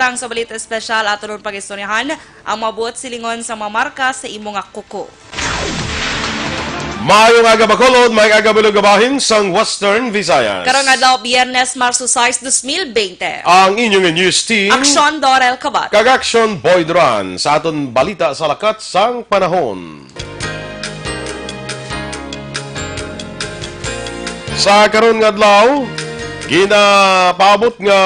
Tang sa balita espesyal at ron pag-istoryahan ang mabuot silingon sa mamarka sa imong kuko. Mayong aga Bacolod, may aga Bilugabahin sang Western Visayas. Karong adlaw Biyernes, Marso 6, 2020. Ang inyong news team, Aksyon, Dorel, Cabatu. kag Aksyon Boy Duran sa aton balita sa lakat sang panahon. Sa karon nga adlaw, ginapaabot nga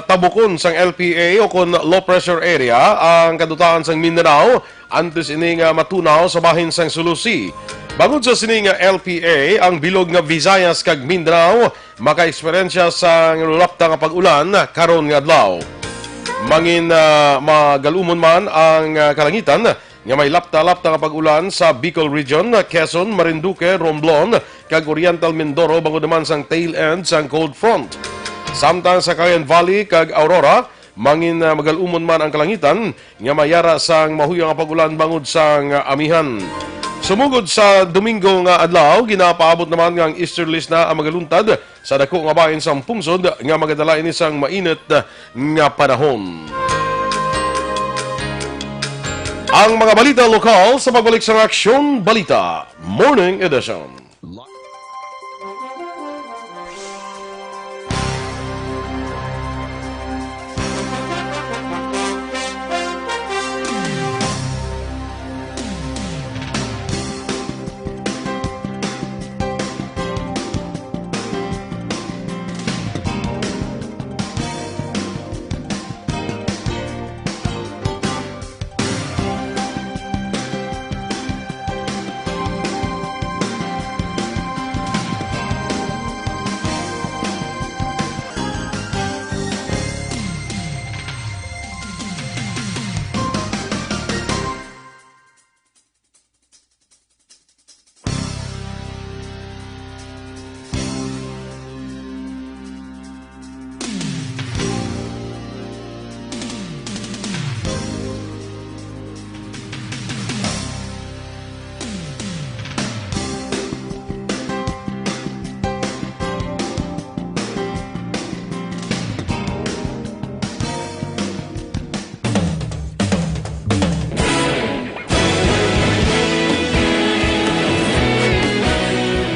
tabukon sang LPA o kon low pressure area ang kadutaan sang Mindanao antes ini nga matunaw sa bahin sang Sulusi. Bangod sa sini nga LPA, ang bilog nga Visayas kag Mindanao maka-eksperyensya sa lulapta nga pag-ulan karon nga adlaw. Mangin magalumon man ang kalangitan nga may lapta-lapta nga pag-ulan sa Bicol Region, Quezon, Marinduque, Romblon, kag Oriental Mindoro bangod naman sang tail end sang cold front. Samtang sa Cagayan Valley kag Aurora, mangin magalumon man ang kalangitan nga mayara sang mahuyang nga pag-ulan bangod sang amihan. Sumugod sa Domingo nga adlaw, ginapaabot naman nga ang easterlies na ang magaluntad sa dako nga bahin sang pungsod nga magadala ini sang mainit nga panahon. Ang mga balita lokal sa pagbalik sa Aksyon Balita Morning Edition.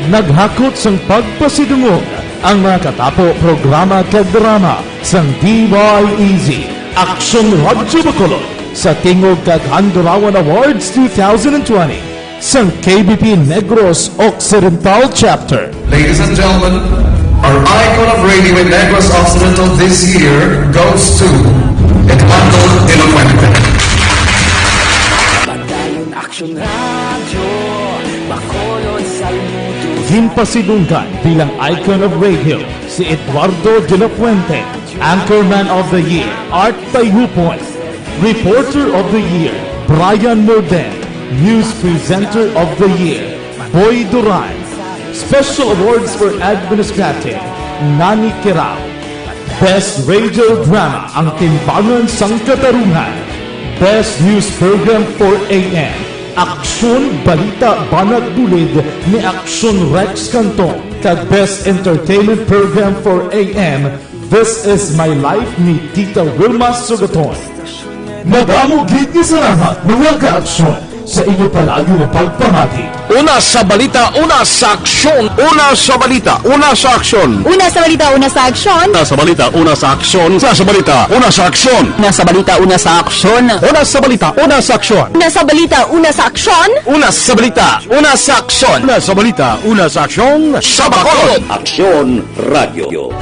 Naghakot sang pagpasidungog ang mga katapo programa kag drama sang DYEZ Aksyon Radyo Bacolod sa Tingog kag Handurawan Awards 2020 sang KBP Negros Occidental Chapter. Ladies and gentlemen, our icon of radio in Negros Occidental this year goes to Cabatu Ilocuente. Padayon Aksyon Radyo Bacolod Salmudo. Ginpasidunggan bilang icon of radio si Eduardo de la Puente, Anchorman of the Year, Art Tayupoy, Reporter of the Year, Brian Morden, News Presenter of the Year, Boy Duran, Special Awards for Administrative, Nani Kirao, Best Radio Drama, ang Timbangan sang Katarungan, Best News Program for AM, Aksyon Balita Banat Bulid ni Aksyon Rex Canton, kag Best Entertainment Program for AM, This Is My Life ni Tita Wilma Sugaton. Nag-amugid ni salamat mga ka-aksyon sa inyo palagi na pagpamati. Una sa balita, una sa aksyon. Una sa balita, una sa aksyon. Una sa balita, una sa aksyon. Una sa balita, una sa aksyon. Una sa balita, una sa aksyon. Una sa balita, una sa aksyon. Una sa balita, una sa aksyon. Una sa balita, una sa aksyon. Una sa balita, una sa aksyon. Una sa balita, una sa aksyon. Sa Bacolod. Aksyon Radio.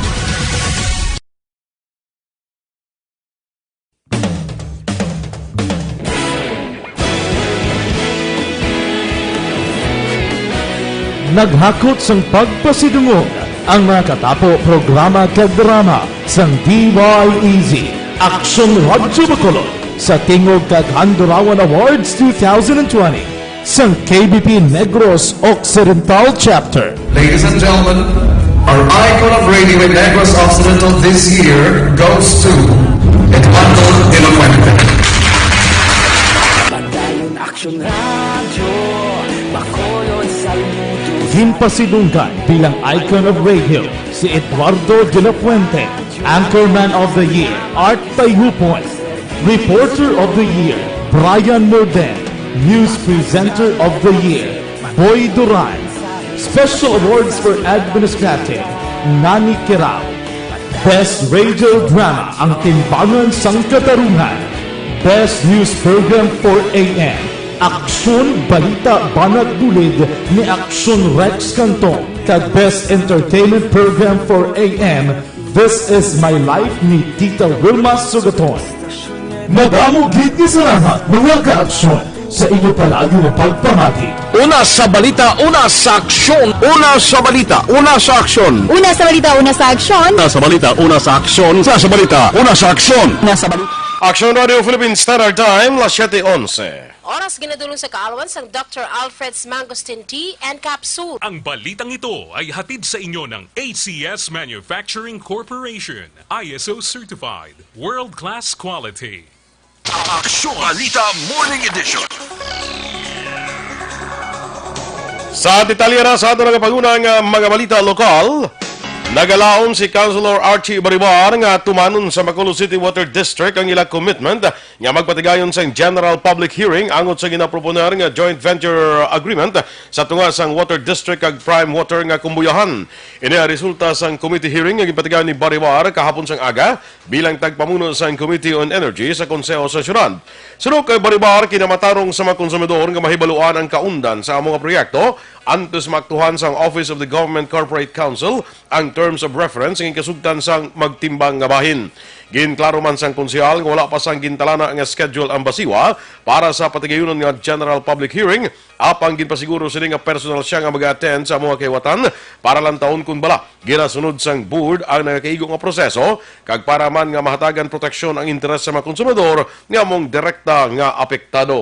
Naghakot sang pagpasidungog ang mga katapo programa kag drama sang DYEZ Aksyon Radyo Bacolod sa Tingog kag Handurawan Awards 2020 sang KBP Negros Occidental Chapter. Ladies and gentlemen, our icon of radio in Negros Occidental this year goes to Cabatu Ilocuente. Padayon Aksyon Radyo Bacolod Salmudo. Ginpasidunggan bilang icon of radio si Eduardo de la Puente, Anchorman of the Year, Art Tayupoy. Reporter of the Year, Brian Morden. News Presenter of the Year, Boy Duran. Special Awards for Administrative, Nani Kirao. Best Radio Drama, Ang Timbangan sang Katarungan. Best News Program for AM, Aksyon Balita Banat Bulid ni Aksyon Rex Canton. Kag Best Entertainment Program for AM, This Is My Life ni Tita Wilma Sugaton. Madamo gid ni salamat mga ka-aksyon sa inyo palagi na pagpamati. Una sa balita, una sa aksyon. Una sa balita, una sa aksyon. Una sa balita, una sa aksyon. Una sa balita, una sa aksyon. Una sa balita, una sa aksyon. Una sa balita. Aksyon Radio Philippines Standard Time, las 7:11. Oras ginadulong sa kaalawan sang Dr. Alfred's Mangosteen Tea and Capsule. Ang balitang ito ay hatid sa inyo ng ACS Manufacturing Corporation, ISO certified, world-class quality. Aksyon Balita Morning Edition. Sa detalye na sa ato nagapagunang mga balita lokal, nagalaon si Councilor Archie Baribar nga tumanon sa Bacolod City Water District ang ilang commitment nga magpatigayon sa general public hearing angot sa ginaproponer nga joint venture agreement sa tunga sang Water District kag Prime Water nga kumbuyahan. Ini ang resulta sang committee hearing nga gipatigayon ni Baribar kahapon sang aga bilang tagpamuno sang Committee on Energy sa Konseho sa Syudad. Sunod kay Baribar kinamatarong sa mga konsumidor nga mahibaluan ang kaundan sa mga proyekto antes maktuhan sang Office of the Government Corporate Council ang terms of reference ng kasugtan sang magtimbang nga bahin. Ginklaro man sang konsehal nga wala pa sang gintalana nga schedule ang basiwa para sa patigayunon nga general public hearing apang ginpasiguro sila nga personal siya nga mag-attend sa mga kaiwatan para lang taon kun bala. Ginasunod sang board ang nagakaigo nga proseso kag para man nga mahatagan proteksyon ang interes sa mga konsumidor nga mong direkta nga apektado.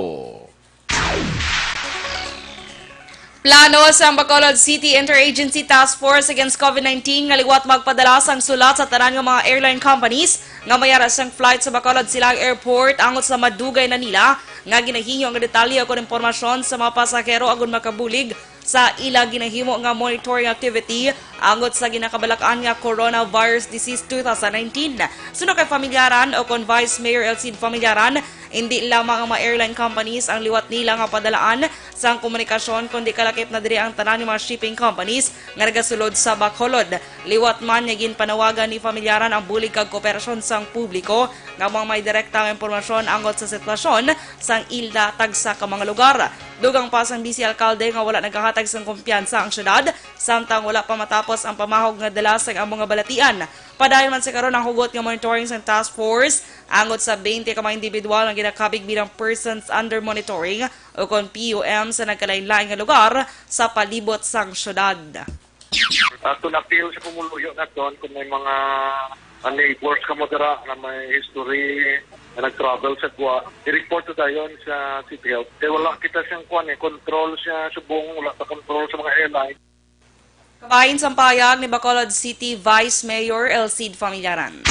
Plano sa Bacolod City Interagency Task Force Against COVID-19 nga liwat magpadala sang sulat sa tanan nga mga airline companies nga mayara sang flight sa Bacolod Silang Airport angot sa madugay na nila nga ginahimo nga detalye o impormasyon sa mga pasahero agon makabulig sa ila ginahimo nga monitoring activity angot sa ginakabalak-an nga coronavirus disease 2019. Suno kay familyaran o kon Vice Mayor Elcid Familyaran, hindi lamang ang mga airline companies ang liwat nila nga padalaan sa komunikasyon kundi kalakip na diri ang tanan ng mga shipping companies nga nagasulod sa Bacolod. Liwat man nga ginpanawagan ni familyaran ang bulig kag kooperasyon sang publiko nga mga may direktang impormasyon angot sa sitwasyon sang ilda tagsa ka mga lugar. Dugang pa sang BC Alcalde nga wala nagkahatag sang kumpiyansa ang syudad samtang wala pa matapos ang pamahog nga dala sang ang mga balatian. Padayon man sa karon ang hugot nga monitoring sang task force angot sa 20 ka mga individual nga ginakabig bilang persons under monitoring o kon PUM sa nagkalain-lain nga lugar sa palibot sang syudad. Kung appeal sa pumuluyo na doon, kung may mga neighbors ka mo dira na may history na nag-travel sa Gua, i-report to dayon sa City Health. Kaya wala kita siyang control siya subong, wala sa control sa mga airline. Kabahin sa payag ni Bacolod City Vice Mayor Elcid Familyaran.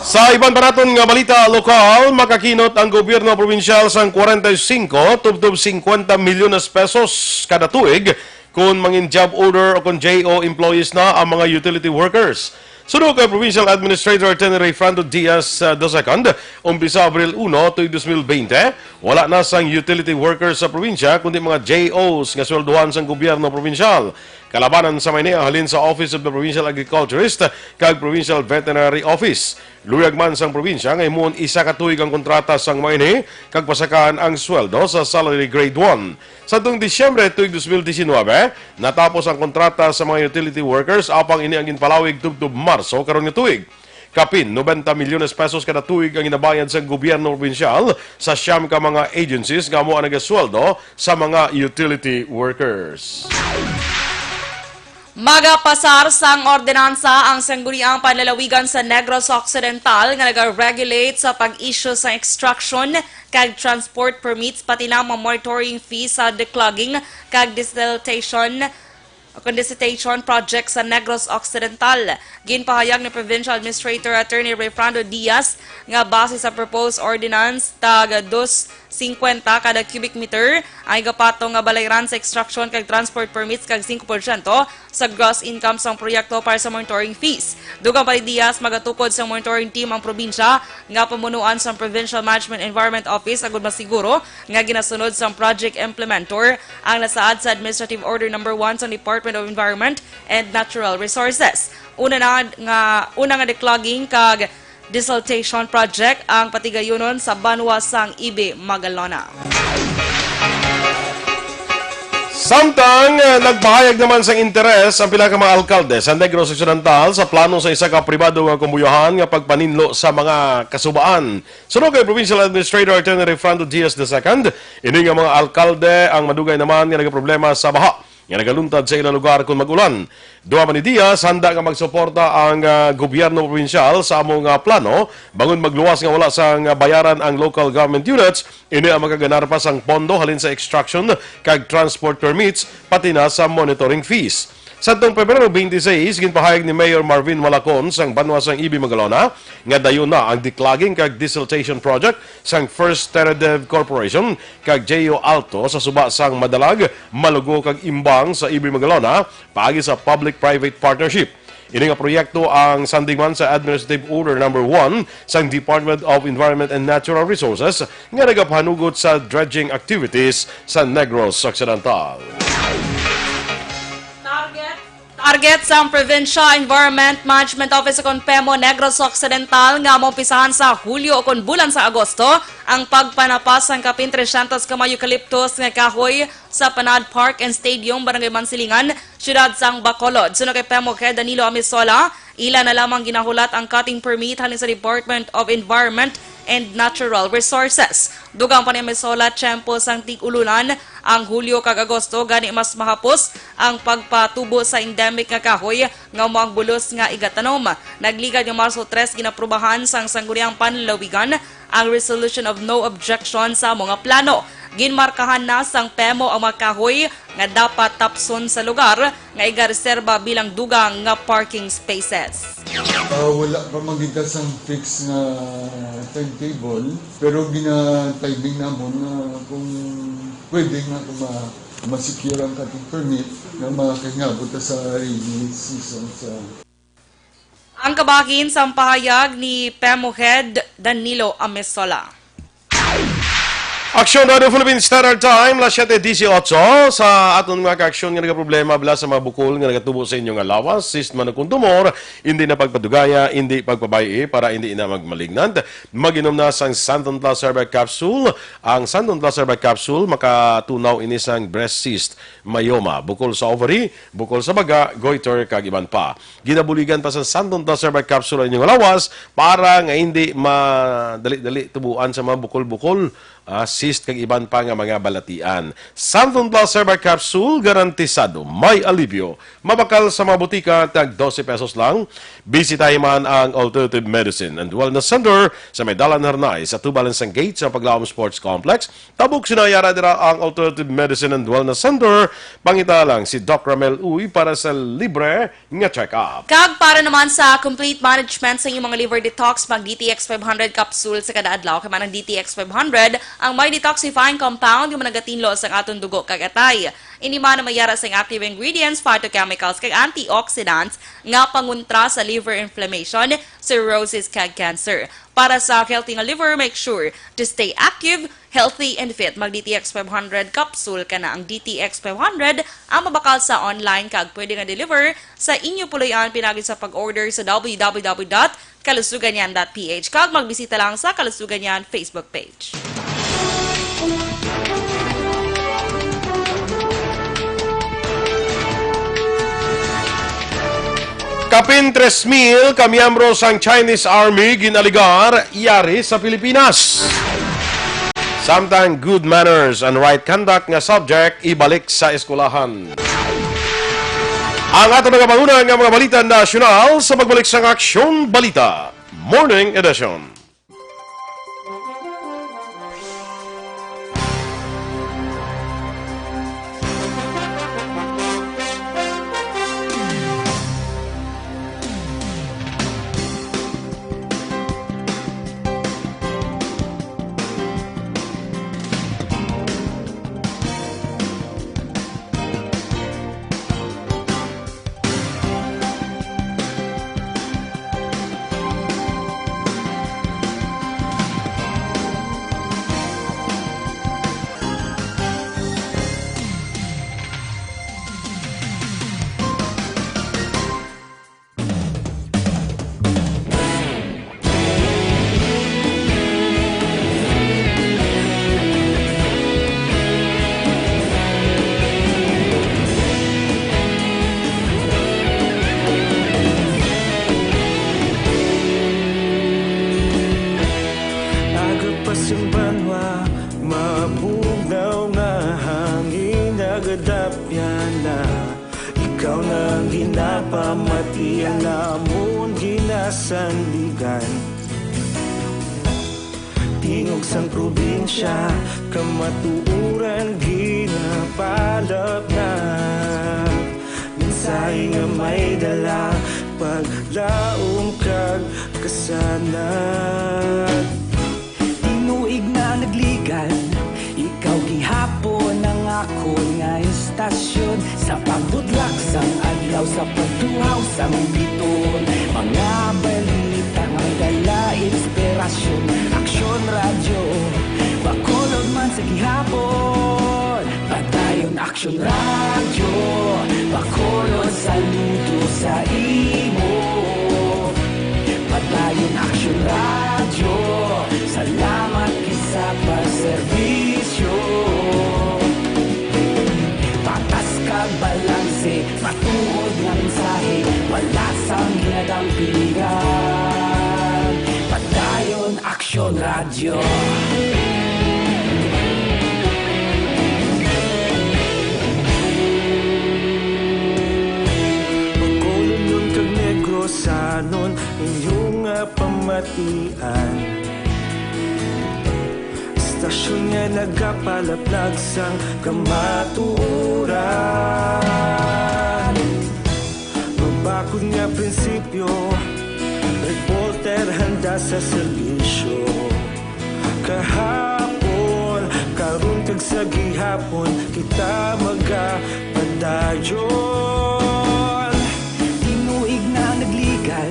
Sa ibang baraton nga balita lokal, makakinot ang gobyerno probinsyal sang 45 tubtob 50 milyones pesos kada tuig kung mangin job order o kung JO employees na ang mga utility workers. Sunod kay Provincial Administrator Tenere Frando Diaz II, umpisa Abril 1, tuig 2020, wala na sang utility workers sa probinsya kundi mga JOs nga sweldohan sang gobyerno probinsyal. Kalabanan sa Maynila halin sa Office of the Provincial Agriculturist kag Provincial Veterinary Office. Luyag man sang probinsya ngay muon isa ka tuig ang kontrata sang Maynila kag pasakaan ang sweldo sa salary grade 1. Sa tuong Disyembre tuig 2019, natapos ang kontrata sa mga utility workers apang ini ang ginpalawig tubtob Marso karon nga tuig. Kapin 90 milyones pesos kada tuig ang inabayad sa gobyerno probinsyal sa siyam ka mga agencies nga mo ang nagasweldo sa mga utility workers. Magapasar sang ordinansa ang sangguniang panlalawigan sa Negros Occidental nga nag-regulate sa pag-issue sa extraction kag transport permits pati na mga monitoring fees sa declogging kag desiccation project sa Negros Occidental. Ginpahayag ni Provincial Administrator Attorney Refrando Diaz nga base sa proposed ordinance tag 250 kada cubic meter ay gapato nga balayran sa extraction kag transport permits kag 5% sa gross income sang proyekto para sa monitoring fees. Dugang palidiyas, magatukod sa monitoring team ang probinsya nga pamunuan sa Provincial Management Environment Office agud masiguro nga ginasunod sa project implementor ang nasaad sa Administrative Order No. 1 sa Department of Environment and Natural Resources. Una nga declogging kag desiltation project ang patigayunon sa banwa sang Ibe, Magalona. Samtang nagpahayag naman sa interes ang pila ka mga alkalde sa Negros Occidental sa plano sa isa ka pribado nga kumbuyohan nga pagpaninlo sa mga kasubaan. Sunod kay Provincial Administrator Attorney Refrando Diaz II, ini nga mga alkalde ang madugay naman nga nagaproblema sa baha nga nagaluntad sa ilang lugar kung mag-ulan. Duha man ni Diaz, handa nga magsuporta ang gobyerno provinsyal sa among plano bangon magluwas nga wala sang bayaran ang local government units. Ini ang makaganar pa sang pondo halin sa extraction kag transport permits pati na sa monitoring fees. Sa tong Pebrero 26, ginpahayag ni Mayor Marvin Malacon sang banwa sang Ibi, Magalona nga dayon na ang declogging kag desiltation project sang First Terradev Corporation kag J.O. Alto sa suba sang Madalag, Malugo kag Imbang sa Ibi, Magalona paagi sa public-private partnership. Ini nga proyekto ang sandingman sa Administrative Order No. 1 sang Department of Environment and Natural Resources nga nagapahanugot sa dredging activities sa Negros Occidental. Target sa Provincial Environment Management Office sa Pemo, Negros Occidental nga maumpisahan sa Hulyo o bulan sa Agosto ang pagpanapas ng kapin 300 kamay eucalyptus nga kahoy sa Panad Park and Stadium, Barangay Mansilingan, Siyudad sang Bacolod. Sunod kay Pemo kay Danilo Amisola, ila na lamang ginahulat ang cutting permit halin sa Department of Environment and Natural Resources. Dugang pa ni Amisola, tiyempo sang tig-ulunan ang Hulyo kag Agosto, gani mas mahapos ang pagpatubo sa endemic nga kahoy nga moang bulos nga igatanom. Nagligad nga Marso 3 ginaprubahan sang sangguniang panlalawigan ang resolution of no objection sa mga plano. Ginmarkahan na sang Pemo ang mga kahoy nga dapat tapson sa lugar nga igareserba bilang dugang nga parking spaces. Wala pa magiging sang fix nga timetable, pero gina-timing namon na kung pwede nga kung ma-secure ang cutting permit na makakingabot sa rainy season sa... Ang kabahin sa pahayag ni Pemo Head Danilo Amisola. Aksyon Radio Philippines Standard Time, las 7:18 sa aton mga ka-aksyon nga nagaproblema bila sa mga bukol nga nagatubo sa inyong lawas, sist man kung tumor, hindi na pagpadugaya, hindi pagpabayi para hindi na magmalignant. Maginom na sang Santon Plus Herbal Capsule. Ang Santon Plus Herbal Capsule makatunaw ini sang breast cyst, myoma, bukol sa ovary, bukol sa baga, goiter kag iban pa. Ginabuligan pa sa Santon Plus Herbal Capsule ang inyong lawas para nga hindi madali-dali tubuan sa mga bukol-bukol, cyst kag iban pa nga mga balatian. Santon Plus Herbal Capsule, garantisado may alivio. Mabakal sa mga butika, tag 12 pesos lang. Bisitahin man ang Alternative Medicine and Wellness Center sa Medalan Hernay sa Tubalansang Gate sa Paglaom Sports Complex. Tabuk sinayara dira ang Alternative Medicine and Wellness Center. Pangita lang si Doc Ramel Uy para sa libre nga check-up. Kag para naman sa complete management sa inyong mga liver detox, mag DTX 500 capsule sa kada adlaw. Kaya man ang DTX 500 ang may detoxifying compound yung managatinlo sa atong dugo kag atay. Ini man na mayara sa active ingredients, phytochemicals kag antioxidants nga pangontra sa liver inflammation, cirrhosis kag cancer. Para sa healthy nga liver, make sure to stay active, healthy and fit. Mag DTX 500 capsule ka na. Ang DTX 500 ang mabakal sa online kag pwede nga deliver sa inyo puloyan pinagi sa pag-order sa www.kalusuganyan.ph kag magbisita lang sa Kalusuganyan Facebook page. Kapin 3,000 kamiyembro sang Chinese Army ginaligar yari sa Pilipinas. Samtang good manners and right conduct nga subject ibalik sa eskwelahan. Ang ato nagapanguna nga mga balita nasyonal sa pagbalik sang Aksyon Balita Morning Edition. sang banwa, mabugaw nga hangin nagadapyan na. Ikaw nang ginapamati, ang namon ginasandigan. Tingog sang probinsya, kamatuuran ginapalap na. Minsay nga may dala, paglaom kag kasanag. Tinuig na nagligan, ikaw gihapon ang ako nga istasyon. Sa pagbudlak sang adlaw, sa pagtuhaw sang biton. Mga balita nga dala inspirasyon. Aksyon radyo, bakolod man sa gihapon. Padayon aksyon radyo, bakolod saludo sa imo. Padayon aksyon radyo, salamat kisa pagserbisyo. Patas kag balanse, matuod nga mensahe, wala sang hinadampigan. Padayon aksyon radyo. Pagkolon kag negrosanon, inyong pamatian. Istasyon nga nagapalaplag sang kamatuuran. Mabakod nga prinsipyo, reporter handa sa serbisyo. Kahapon, karon kag sa gihapon, kita magapadayon. Tinuig na nagligan,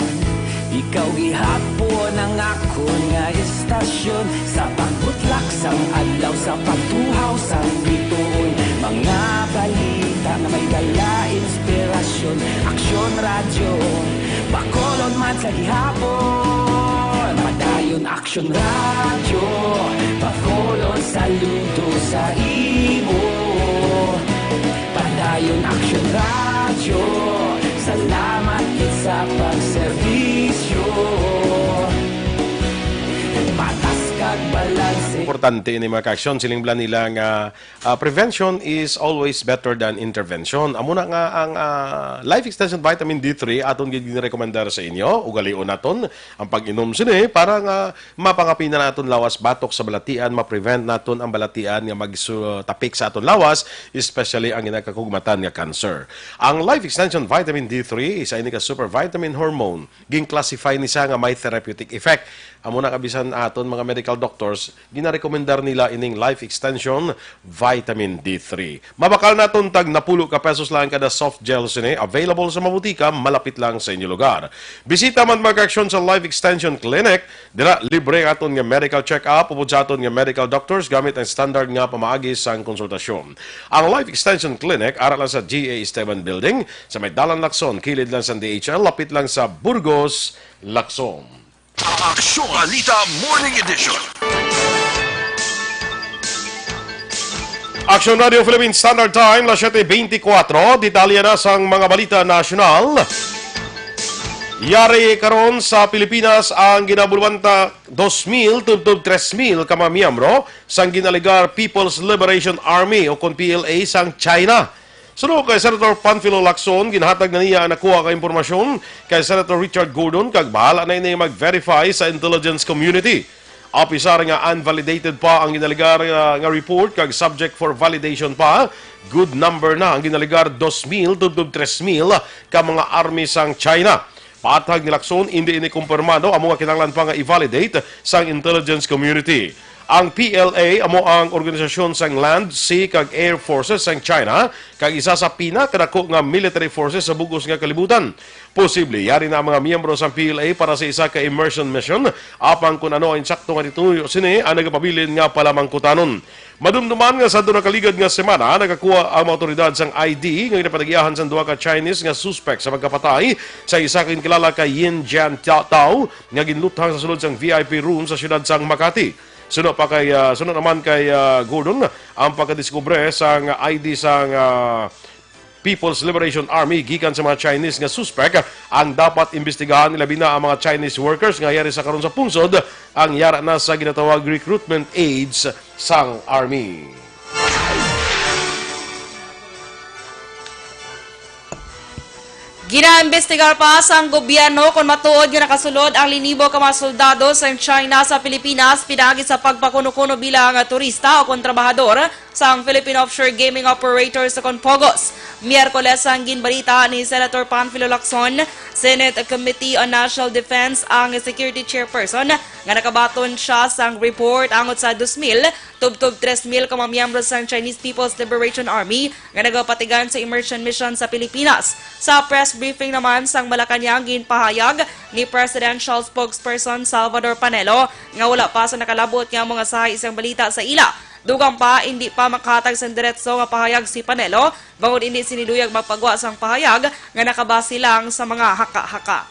ikaw gihapon ang ako nga istasyon. Sa pagbutlak sang adlaw, sa pagtuhaw sang bituon. Mga balita na may dala inspirasyon. Aksyon radyo, bakolod man sa gihapon. Padayon aksyon radyo, bakolod saludo sa imo. Padayon aksyon radyo, salamat sa pagserbisyo. Patas kag balanse. Importante ini mga ka-aksyon, siling blan nila nga prevention is always better than intervention. Amo na nga ang Life Extension Vitamin D3 aton ginirekomendar sa inyo. Ugalion naton ang pag-inom sini para nga mapangapin na naton lawas batok sa balatian, ma-prevent naton ang balatian nga magtapik sa aton lawas, especially ang ginakakugmatan nga cancer. Ang Life Extension Vitamin D3 isa ini ka super vitamin hormone. Gin-classify ni siya nga may therapeutic effect. Amo na kabisan aton mga medical doctors, ginarekomendar nila ining Life Extension Vitamin D3. Mabakal naton tag napulo ka pesos lang kada soft gel sini, available sa mabutika, malapit lang sa inyo lugar. Bisita man mag-aksyon sa Life Extension Clinic, dira libre aton nga medical check-up upod sa aton nga medical doctors gamit ang standard nga pamaagi sang konsultasyon. Ang Life Extension Clinic ara lang sa GA Esteban Building sa may Dalan Lacson, kilid lang sa DHL, lapit lang sa Burgos, Lacson. Aksyon Balita Morning Edition. Aksyon Radio Philippines Standard Time, las 7:24. Detalye na sang mga balita nasyonal. Yari karon sa Pilipinas ang ginabulwanta 2,000 tubtub 3,000 ka mga miyembro sang ginaligar People's Liberation Army o kon PLA sang China. Sunod kay Senator Panfilo Lacson, ginahatag na niya ang nakuha ka impormasyon kay Senator Richard Gordon kag bahala na ini mag-verify sa intelligence community. Apisar nga unvalidated pa ang ginaligar nga report kag subject for validation pa. Good number na ang ginaligar 2,000 tubtub 3,000 ka mga army sang China. Patag ni Lacson, hindi ini kumpirmado amo nga kinahanglan pa nga i-validate sang intelligence community. Ang PLA amo ang organisasyon sang Land, Sea kag Air Forces sang China kag isa sa pinakadako nga military forces sa bugos nga kalibutan. Posible yari na ang mga miyembro sang PLA para sa isa ka immersion mission apang kun ano ang insakto nga dituyo sini ang nagapabilin nga palamangkutanon. Madumduman nga sa duha ka ligad nga semana nagakuha ang mga otoridad sang ID nga ginapadagiyahan sang duha ka Chinese nga suspect sa pagkapatay sa isa ka kilala kay Yin Jian Tao nga ginluthang sa sulod sang VIP room sa siyudad sang Makati. Sunod naman kay Gordon ang pagkadiskubre sang ID sang People's Liberation Army gikan sa mga Chinese nga suspect ang dapat imbestigahan labi na ang mga Chinese workers nga yari sa karon sa pungsod ang yara na sa ginatawag recruitment aids sang army. Ginaimbestigar pa sa gobyerno kung matuod nga nakasulod ang linibo ka mga soldado sa China sa Pilipinas pinagi sa pagpakuno-kuno bilang turista o kontrabahador sa Philippine Offshore Gaming Operator sa Conpogos. Miyerkules ang ginbalita ni Senator Panfilo Lacson, Senate Committee on National Defense ang Security Chairperson nga nakabaton siya sa report angot sa 2,000 tubtob 3,000 ka mga miyembro sa Chinese People's Liberation Army nga nagapatigan sa immersion mission sa Pilipinas. Sa press briefing naman sang Malacanang ginpahayag ni Presidential Spokesperson Salvador Panelo nga wala pa sa nakalabot nga mga sahay isang balita sa ila. Dugang pa, hindi pa makahatag sa diretso nga pahayag si Panelo, bangod hindi siniluyag magpagwa sang pahayag nga nakabase lang sa mga haka-haka.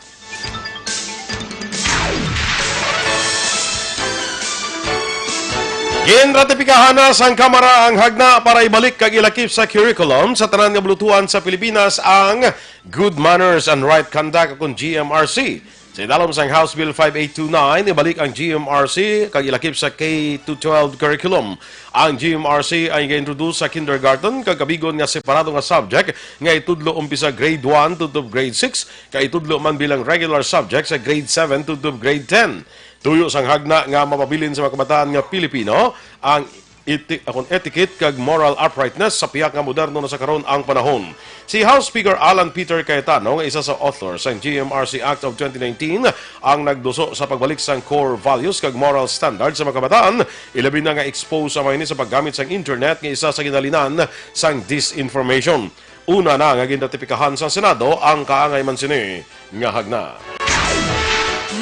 Ginratipikahan na sang Kamara ang hagna para ibalik kag ilakip sa curriculum sa tanan nga bulutuan sa Pilipinas ang Good Manners and Right Conduct kung GMRC. Sa idalom sang House Bill 5829, ibalik ang GMRC kag ilakip sa K-12 curriculum. Ang GMRC ay ga-introduce sa kindergarten kag kabigon nga separado nga subject nga itudlo umpisa grade 1 to grade 6 kag itudlo man bilang regular subject sa grade 7 to grade 10. Tuyo sang hagna nga mapabilin sa mga kabataan nga Pilipino ang etiquette kag moral uprightness sa piyak nga moderno na sa karon ang panahon. Si House Speaker Alan Peter Cayetano, nga isa sa author sa GMRC Act of 2019, ang nagduso sa pagbalik sang core values kag moral standards sa mga kabataan, ilabi na nga expose sa mga sa paggamit sang internet nga isa sa ginalinan sang disinformation. Una na nga ginratipikahan sa Senado ang kaangay man sini nga hagna.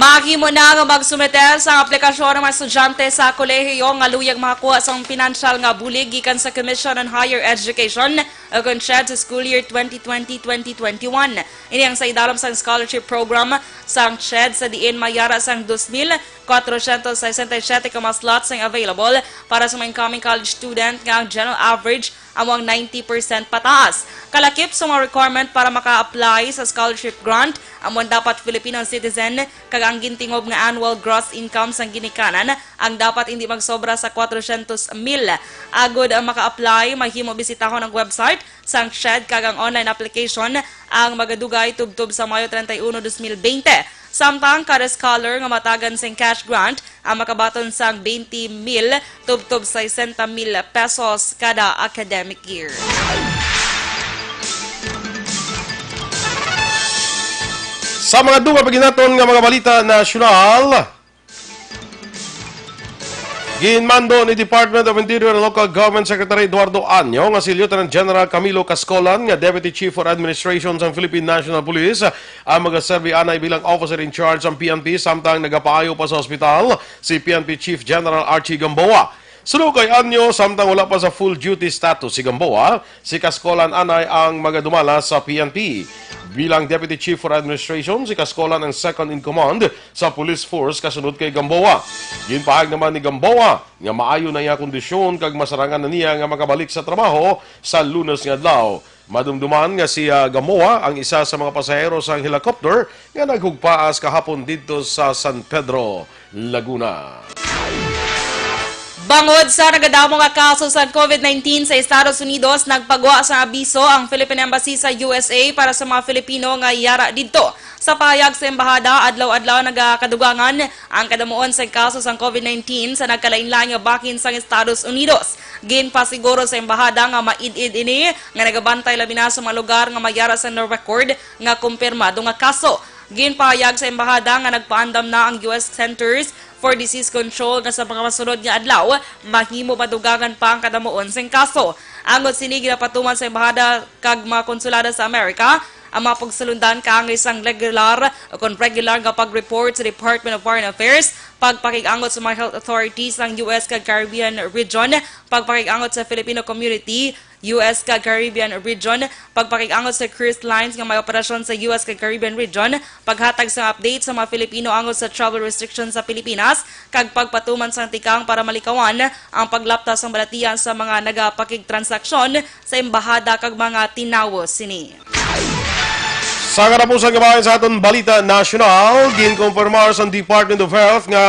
Maghimo na nga magsumeter sa aplikasyon ng mga estudyante sa kolehiyo nga luyag makakuha sa financial nga bulig gikan sa Commission on Higher Education agon sa school year 2020-2021. Ini ang sa idalom sa scholarship program sang CHED sa diin mayara sang 2,467 ka mga slots ang available para sa mga incoming college student nga ang general average among 90% pataas. Kalakip sa mga requirement para maka-apply sa scholarship grant, among dapat Filipino citizen kag ang gintingob nga annual gross income sang ginikanan ang dapat hindi magsobra sa 400,000. Agod ang maka-apply, mahimo bisitahon ang website sang CHED kag ang online application ang magadugay tubtob sa Mayo 31, 2020. Samtang kada scholar nga matagan sing cash grant ang makabaton sang 20,000 tubtob sa 60,000 pesos kada academic year. Sa mga duga paginaton nga mga balita nasyonal, ginmando ni Department of Interior and Local Government Secretary Eduardo Anyo nga si Lieutenant General Camilo Cascolan nga Deputy Chief for Administration sa Philippine National Police ang magaserbi anay bilang officer in charge ng PNP samtang nagapaayo pa sa ospital si PNP Chief General Archie Gamboa. Sulod kay Anyo, samtang wala pa sa full duty status si Gamboa, si Cascolan anay ang magadumala sa PNP. Bilang Deputy Chief for Administration, si Cascolan ang second in command sa police force kasunod kay Gamboa. Ginpahag naman ni Gamboa nga maayo na iya kondisyon kag masarangan na niya nga makabalik sa trabaho sa Lunes nga adlaw. Madumduman nga si Gamboa ang isa sa mga pasahero sa helicopter nga naghugpaas kahapon dito sa San Pedro, Laguna. Bangod sa nagadamo nga kaso sa COVID-19 sa Estados Unidos, nagpagwa sa abiso ang Philippine Embassy sa USA para sa mga Filipino nga yara didto. Sa pahayag sa embahada, adlaw-adlaw nagakadugangan ang kadamuon sa kaso sa COVID-19 sa nagkalain-lain nga bakin sa Estados Unidos. Ginpasiguro sa embahada nga maid-id ini nga nagabantay labi na sa mga lugar nga mayara sa record nga kumpirmado nga kaso. Ginpahayag sa embahada nga nagpaandam na ang US Centers for Disease Control nga sa mga masunod nga adlaw, mahimo madugangan pa ang kadamuon sa kaso. Angot sini ginapatuman sa embahada kag mga konsulada sa Amerika, ang mga pagsalundan kaangay sang regular o kung regular nga pag-report sa Department of Foreign Affairs, pagpakig-angot sa mga health authorities ng US kag Caribbean region, pagpakig-angot sa Filipino community, US kag Caribbean region, pagpakig-angot sa cruise lines nga may operasyon sa US kag Caribbean region, paghatag sa update sa mga Filipino angot sa travel restrictions sa Pilipinas, kag pagpatuman sang tikang para malikawan ang paglaptas ng balatian sa mga nagapakig-transaksyon sa embahada kag mga tinawo sini. Sa katapusan kabayan sa aton Balita National, ginkonfirmar sa Department of Health nga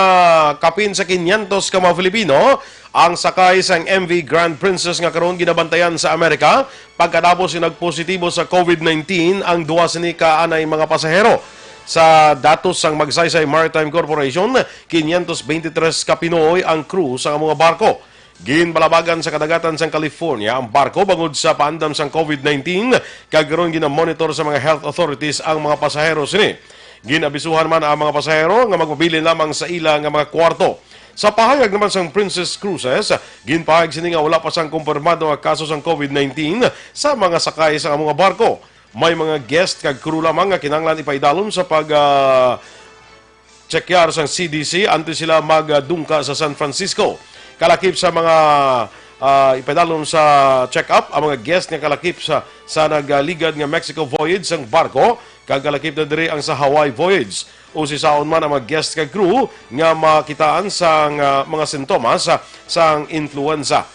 kapin sa 500 ka mga Filipino ang sakay sang MV Grand Princess nga karon ginabantayan sa Amerika pagkatapos nagpositibo sa COVID-19 ang duwa sini ka anay mga pasahero. Sa datos sang Magsaysay Maritime Corporation, 523 ka Pinoy ang crew sa mga barko. Ginbalabagan sa kadagatan sang California ang barko bangod sa paandam sang COVID-19 kag karon ginamonitor sa mga health authorities ang mga pasahero sini. Ginabisuhan man ang mga pasahero nga magpabilin lamang sa ila nga mga kwarto. Sa pahayag naman sang Princess Cruises, ginpahayag sini nga wala pa sang kumpirmado nga kaso sang COVID-19 sa mga sakay sa mga barko. May mga guest kag crew lamang nga kinahanglan ipaidalom sa pag checkar sang CDC antes sila magdungka sa San Francisco. Kalakip sa mga ipadalon sa check-up ang mga guest nga kalakip sa nagligad nga Mexico voyage sang barko kag kalakip na diri ang sa Hawaii voyage. O si saon man ang mga guest kag crew nga makitaan sang mga sintomas sang influenza.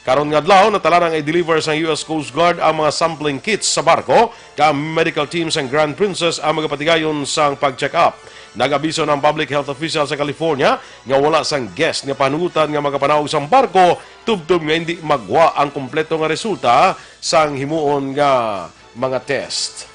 Karon nga adlaw natala nang i-deliver sa US Coast Guard ang mga sampling kits sa barko ka medical team sang Grand Princess ang magapatigayon sang pag-check up. Nag-abiso ng public health official sa California nga wala sang guest nga panugutan nga magapanawag sang barko tubtob nga hindi magwa ang kompleto nga resulta sang himuon nga mga test.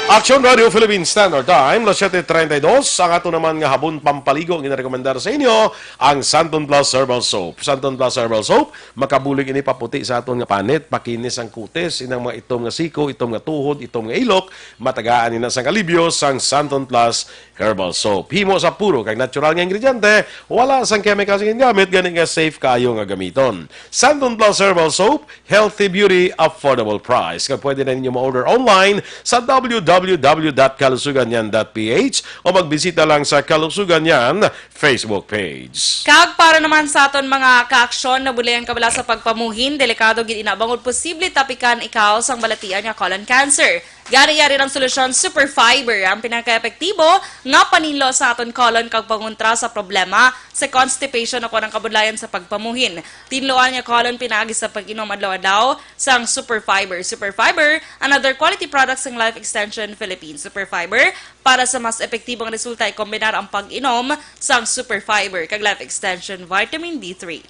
Aksyon Radio Philippine Standard Time, 7:32. Ang ato naman nga habon pampaligo ang ginarekomendar sa inyo ang Santon Plus Herbal Soap. Santon Plus Herbal Soap, makabulig ini paputi sa aton nga panit, pakinis ang kutis, inang mga itom nga siko, itom nga tuhod, itom nga ilok, matagaan ina sang kalibyo sang Santon Plus Herbal Soap. Himo sa puro kag natural nga ingrediente, wala sang chemicals nga gamit, gani nga safe kayo nga gamiton. Santon Plus Herbal Soap, healthy beauty, affordable price. Kag pwede na ninyo ma-order online sa www.kalusuganyan.ph o magbisita lang sa Kalusuganyan Facebook page. Kag para naman sa aton mga ka-aksyon na bulayang kabala sa pagpamuhin, delikado gid inabangod posible tapikan ikaw sang balatian nga colon cancer. Gari-yari ng solusyon Super Fiber ang pinaka-epektibo nga panilo sa aton colon kag pangontra sa problema sa constipation o kanang kabudlayan sa pagpamuhin. Tinloan nga colon pinaagi sa pag-inom adlaw-adlaw sang Super Fiber. Super Fiber, another quality product sang Life Extension Philippines. Super Fiber, para sa mas epektibong resulta ikombinar ang pag-inom sang Super Fiber kag Life Extension Vitamin D3.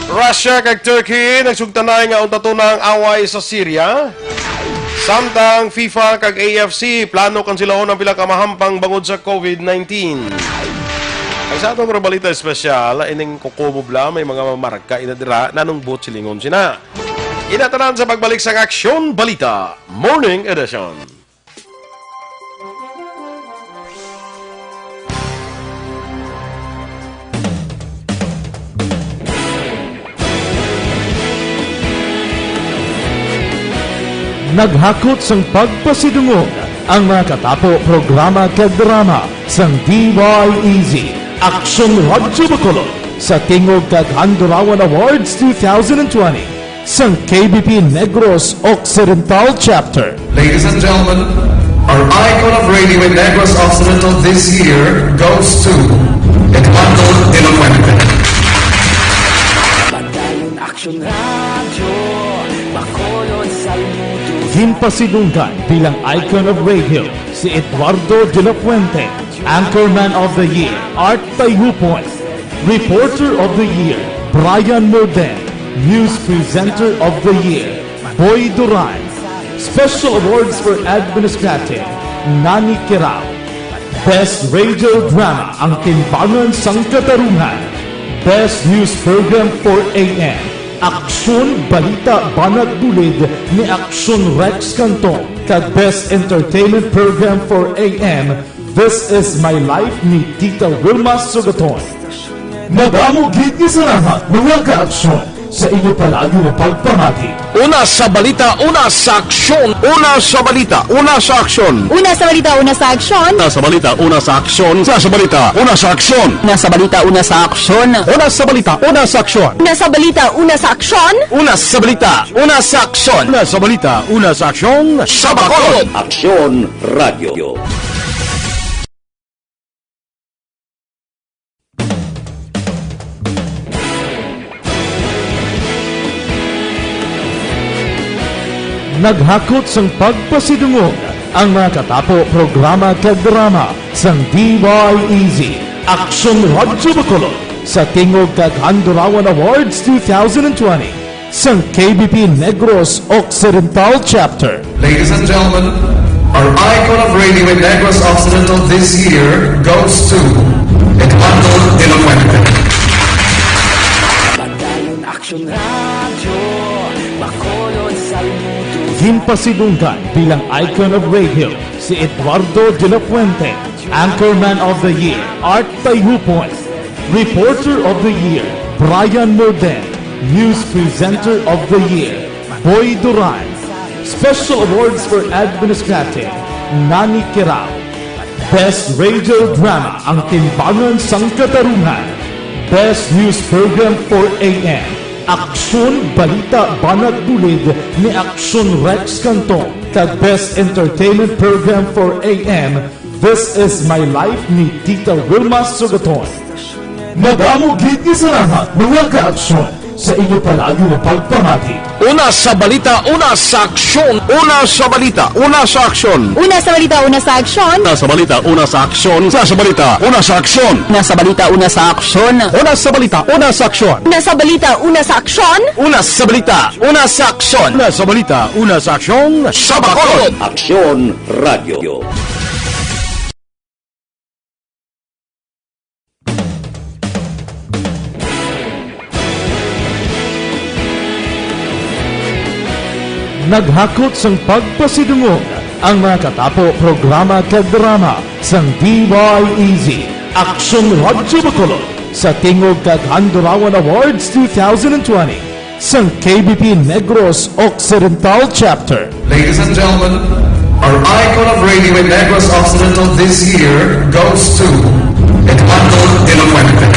Russia kag Turkey nagsugtanay nga unta tunang away sa Syria. Samtang FIFA kag AFC plano kansilahon ang pila ka mahampang bangod sa COVID-19. Ang sa atong balita espesyal, ining kukumubla may mga marka inadira nanungbot silingon sina. Inatanan sa pagbalik sa Aksyon Balita Morning Edition. Naghakot sang pagpasidungog ang mga katapo programa kag drama sang DYEZ Aksyon Radyo Bacolod sa Tingog kag Handurawan Awards 2020 sang KBP Negros Occidental Chapter. Ladies and gentlemen, our icon of radio in Negros Occidental this year goes to Eduardo de la Fuente. Padayon Aksyon Radio Bacolod Salmudo. Ginpasidunggan bilang icon of radio si Eduardo de la Fuente, Anchorman of the Year, Art Tayupoy, Reporter of the Year, Brian Morden, News Presenter of the Year, Boy Duran, Special Awards for Administrative, Nani Kirao, Best Radio Drama, Ang Timbangan sang Katarungan, Best News Program for AM, Aksyon Balita Banat Bulid ni Aksyon Rex Cantong, kag Best Entertainment Program for AM, This Is My Life ni Tita Wilma Sugaton. Nag-amugit ni sa lahat mga ka-aksyon sa inyo palagi na pagpamati. Una sa balita, una sa aksyon. Una sa balita, una sa aksyon. Una sa balita, una sa aksyon. Una sa balita, una sa aksyon. Una sa balita, una sa aksyon. Una sa balita, una sa aksyon. Una sa balita, una sa aksyon. Una sa balita, una sa aksyon. Una sa balita, una sa aksyon. Una sa balita, una sa aksyon. Sa Bacolod. Aksyon Radio. Naghakot sang pagpasidungog ang mga katapo programa kag drama sang DYEZ Aksyon Radyo Bacolod sa Tingog kag Handurawan Awards 2020 sang KBP Negros Occidental Chapter. Ladies and gentlemen, our icon of radio in Negros Occidental this year goes to Cabatu Delinquente. Padayon Aksyon Radio, Bacolod saludo. Himpasidunggan bilang icon of radio si Eduardo de la Fuente, Anchorman of the Year, Art Tayhupoy, Reporter of the Year, Brian Morden, News Presenter of the Year, Boy Duran, Special Awards for Administrative, Nani Kirao, Best Radio Drama ang Timbangan sang Katarungan, Best News Program for AM, Aksyon Balita Banat Bulid ni Aksyon Rex Cantong, kag Best Entertainment Program for AM, This Is My Life ni Tita Wilma Sugaton. Madamo gid ni salamat mga ka-aksyon sa inyo palagi na pagpamati. Una sa balita, una sa aksyon. Una sa balita, una sa aksyon. Una sa balita, una sa aksyon. Una sa balita, una sa aksyon. Una sa balita, una sa aksyon. Una sa balita, una sa aksyon. Una sa balita, una sa aksyon. Una sa balita, una sa aksyon. Una sa balita, una sa aksyon. Una sa balita, una sa aksyon. Sa Bacolod. Aksyon Radio. Naghakot sang pagpasidungog ang mga katapo programa kag drama sang DYEZ Aksyon Radyo Bacolod sa Tingog kag Handurawan Awards 2020 sang KBP Negros Occidental Chapter. Ladies and gentlemen, our icon of radio in Negros Occidental this year goes to Cabatu Delinquente.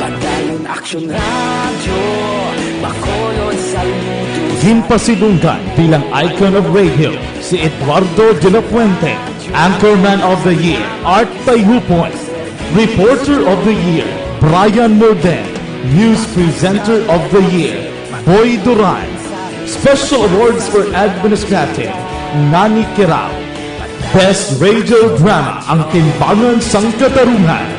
Padayon Aksyon Radio, Bacolod saludo. Himpasidunggan bilang icon of radio si Eduardo de la Fuente, Anchorman of the Year, Art Tayhupoy, Reporter of the Year, Brian Morden, News Presenter of the Year, Boy Duran, Special Awards for Administrative, Nani Kirao, Best Radio Drama ang Timbangan sang Katarungan,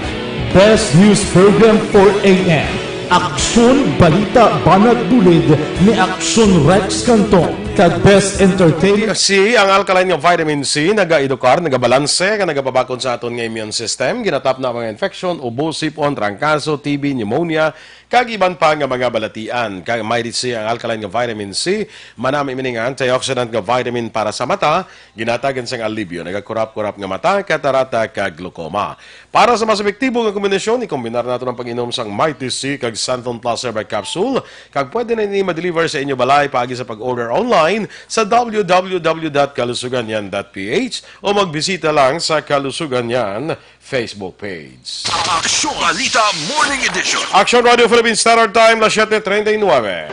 Best News Program for AM, Aksyon Balita Banat Bulid ni Aksyon Rex Cantong, kag Best Entertainment. Si ang alkaline nga vitamin C naga-edukar, nagabalanse, ka nagapabakon sa aton nga immune system, ginatap na mga infection, ubo, sipon, trangkaso, TB, pneumonia, kag iban pa nga mga balatian. Kag may si ang alkaline nga vitamin C, manami mining antioxidant nga vitamin para sa mata, ginatagan sang alibyo, nagakurap-kurap nga mata, katarata, kag glaucoma. Para sa mas epektibo nga kombinasyon, ikombinar nato ang pag-inom sang Mighty C kag Santon Plus Herbal Capsule, kag pwede na ini ma-deliver sa inyo balay paagi sa pag-order online sa www.kalusuganyan.ph o magbisita lang sa Kalusuganyan Facebook page. Aksyon Balita Morning Edition. Action Radio Philippines Standard Time, las 7:39.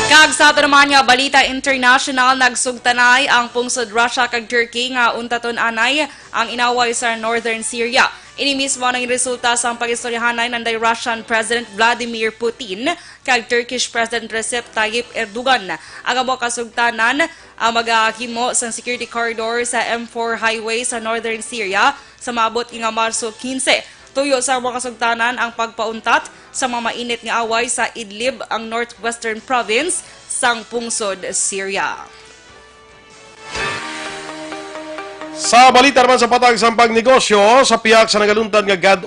Kag sa ato naman nga Balita International, nagsugtanay ang pungsod Russia kag Turkey nga untaton anay ang inaway sa Northern Syria. Ini mismo ang resulta sa pagistoryahanay ng Russian President Vladimir Putin kag Turkish President Recep Tayyip Erdogan. Ang amo kasugtanan ang magahimo sa security corridor sa M4 highway sa Northern Syria sa maabot nga Marso 15. Tuyo sa mga kasugtanan ang pagpauntat sa mga mainit nga away sa Idlib, ang northwestern province sang pungsod Syria. Sa balita naman sa patag sa pagnegosyo, sa piyak sa nagaluntad nga gag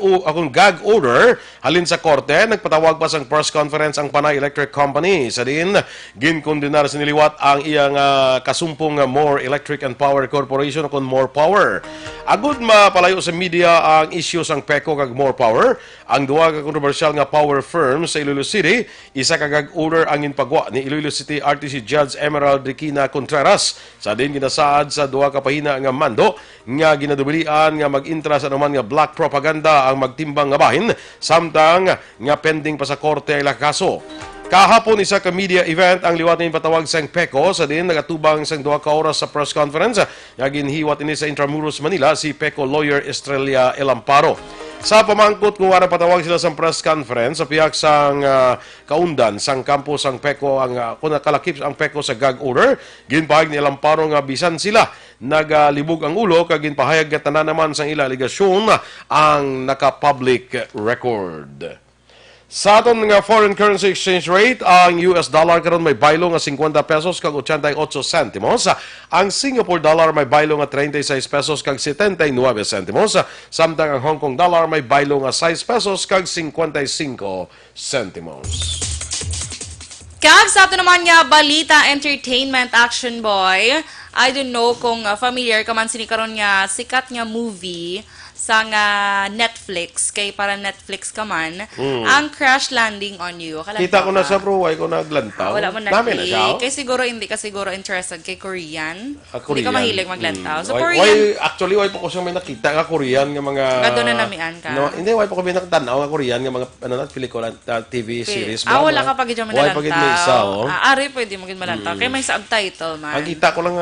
order, halin sa korte, nagpatawag pa sang press conference ang Panay Electric Company. Sa din, ginkondenar sa niliwat ang iyang kasumpong More Electric and Power Corporation o More Power. Agud mapalayo sa media ang issue sang PECO kag More Power. Ang duwa ka kontrobersyal nga power firm sa Iloilo City, isa ka gag order ang inpagwa ni Iloilo City RTC Judge Emerald Riquina Contreras. Sa din ginasaad sa duwa ka pahina nga mando nga ginadubilian nga mag-intra sa naman nga black propaganda ang magtimbang nga bahin samtang nga pending pa sa korte ang kaso. Kahapon isa ka media event ang liwat ni patawag sang PECO sa din nagatubang sang 2 ka oras sa press conference nga ginhiwat ini sa Intramuros Manila si PECO lawyer Estrella Elamparo. Sa pamangkot kung wala patawag sila sa press conference sa piyak sang kaundan sang kampo sang PECO ang kung nakalakip ang PECO sa gag order, ginpahayag ni Elamparo nga bisan sila nagalibog ang ulo kag ginpahayag nga tanan naman sang ila aligasyon ang naka-public record. Sa aton nga foreign currency exchange rate, ang US dollar karon may baylo nga 50 pesos kag 88 centimos. Ang Singapore dollar may baylo nga 36 pesos kag 79 centimos. Samtang ang Hong Kong dollar may baylo nga 6 pesos kag 55 centimos. Kag sa ato naman nga balita entertainment action boy. I don't know kung familiar ka man sini karon nga sikat nga movie sa nga Netflix, kay para Netflix ka man, ang Crash Landing on You. Kita ko na sa pruway ko naglantaw. Wala mo na Dami na siya. Kay siguro hindi ka siguro interested kay Korean. Korean. Hindi ka mahilig maglantaw. So Why, Korean, actually, why pa ko siyang may nakita nga Korean nga mga... Gado na namian ka. No, hindi, why pa ko may nakatanaw nga Korean nga mga pelikula, TV series. Wala ka pag idyo Why pag may isa, malantaw. Ari pwede mo gid malantaw. Kay may subtitle man. Ang kita ko lang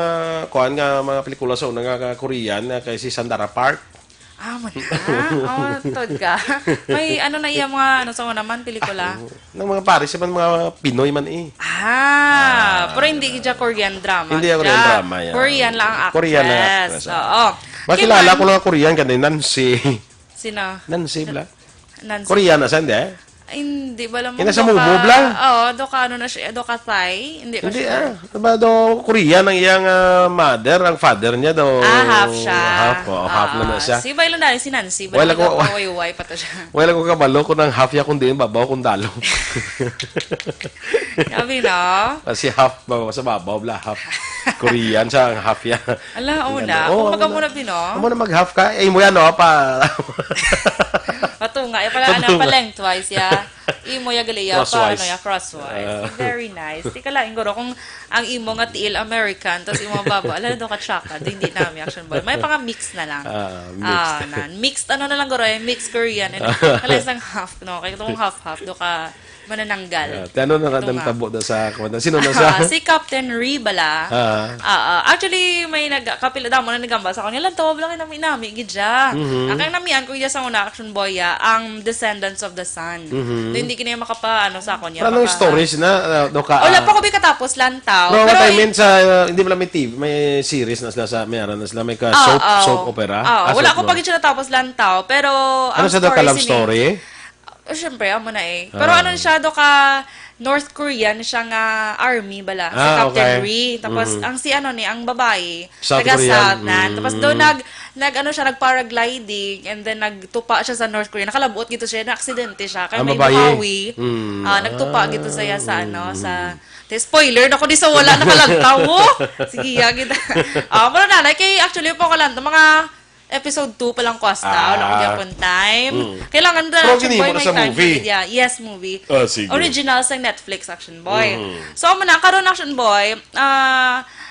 kuan nga mga pelikula sa una nga Korean kay si Sandara Park. Man na. Tod ka. May ano na iya mga ano sa naman pelikula. Ng mga Paris man mga Pinoy man eh. Pero hindi siya Korean drama. Hindi Korean drama yan. Korean lang ang actress. Korean lang ang actress. Oo. Makilala ko lang Korean kanina Nancy. Sino? Nancy bla. Nancy. Korean na saan de? Ay, hindi ba lang Ina sa Mumu bla? Oo, doka ano na siya, doka Thai. Hindi ko siya. Diba do Korean ang iyang mother, ang father niya do. Half siya. Half na siya. Si Bailo na si Nancy. Wala ko way pa to siya. Wala ko kabalo ko ng half ya kundi babaw kung dalo. Sabi no? Kasi half babaw sa babaw bla half. Korean siya ang half ya. Ala, una. Kung magamuna bino. Amo na mag-half ka. Eh mo yan no pa. Patunga, pala lengthwise ya. Imo ya galiya pa ano ya crosswise. Very nice. Tika lang ingoro kung ang imo nga tiil American tapos imo baba, ala do ka tsaka, hindi nami action boy. May pang mix na lang. Mixed ano na lang goro, mixed Korean. Kala isang half no, kay tong half do ka manananggal. Ano na tabo da sa kumanta? Sino na sa? Si Captain Ri bala. Actually may nagkapila damo na nagamba sa kanya lang tawag lang nami gidya. Ang kang namian ko gidya sa una action boy ang Descendants of the Sun. Hindi kini makapa ano sa kanya. Anong stories na do ka? Wala pa ko katapos lantaw. Pero I mean sa hindi pala may TV, may series na sila sa meron na sila may ka soap opera. Wala ko pa gid siya natapos lantaw pero ano sa do ka love story? Siyempre, amo na eh. Pero ano siya, do ka North Korean siya nga army bala. Si Captain Ri. Tapos, ang si ano ni, ang babae, taga-South na. Tapos doon ano siya, nag-paragliding and then nagtupa siya sa North Korea. Nakalabuot gito siya, na-aksidente siya. Kaya may buhawi. Nagtupa gito siya sa ano, sa... Spoiler, naku di sa wala nakalagtaw. Sige, yagit. Pero nanay, kay actually po ko lang, mga episode 2 pa lang ko hasta. Wala ko gyapon time. Kailangan na Action Boy may time. Movie. Yes, movie. Sige. Original sa Netflix Action Boy. So, muna, karon Action Boy,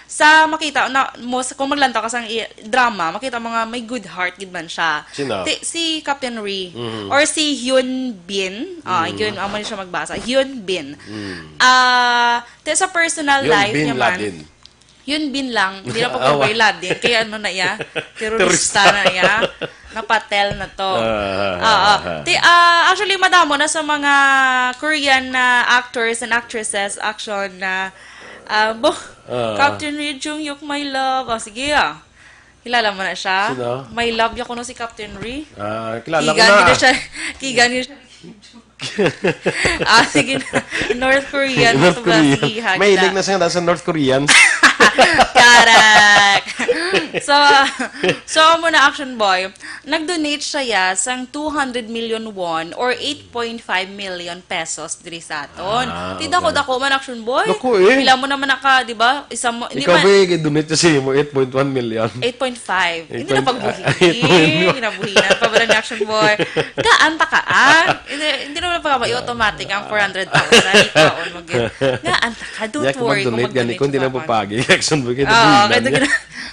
sa makita, kung maglanta ka sa drama, makita mga may good heart, gid man siya. Sino? Si Captain Ri. Or si Hyun Bin. Yun, amo siya magbasa. Hyun Bin. Sa personal life niya man. Yun bin lang, hindi na po Bin Laden. Kaya ano na iya, terorista na iya, napatel na to. Actually, madamo na sa mga Korean actors and actresses, action na, Captain Ri Jung-yuk, my love. Sige kilala mo na siya. Sino? My love niya kuno si Captain Ri. Kilala ko na. Kigan niya siya. Sige na. North Korean. North Korean. May ilig na siya sa North Korean. Correct. So muna Action Boy, nag-donate siya sang 200 million won or 8.5 million pesos diri sa aton. Ti dako man Action Boy. Dako eh. Pila mo naman naka, di ba? Isa mo, hindi Ikaw man, ba donate kasi mo 8.1 million? 8.5. Hindi na pagbuhin. Hindi na buhinan. Pabala ni Action Boy. Gaanta ka, Hindi naman pagkabay automatic ang 400,000. Ikaon mag gaanta ka. Don't worry kung mag-donate kung di na papagi. Action Boy, kaya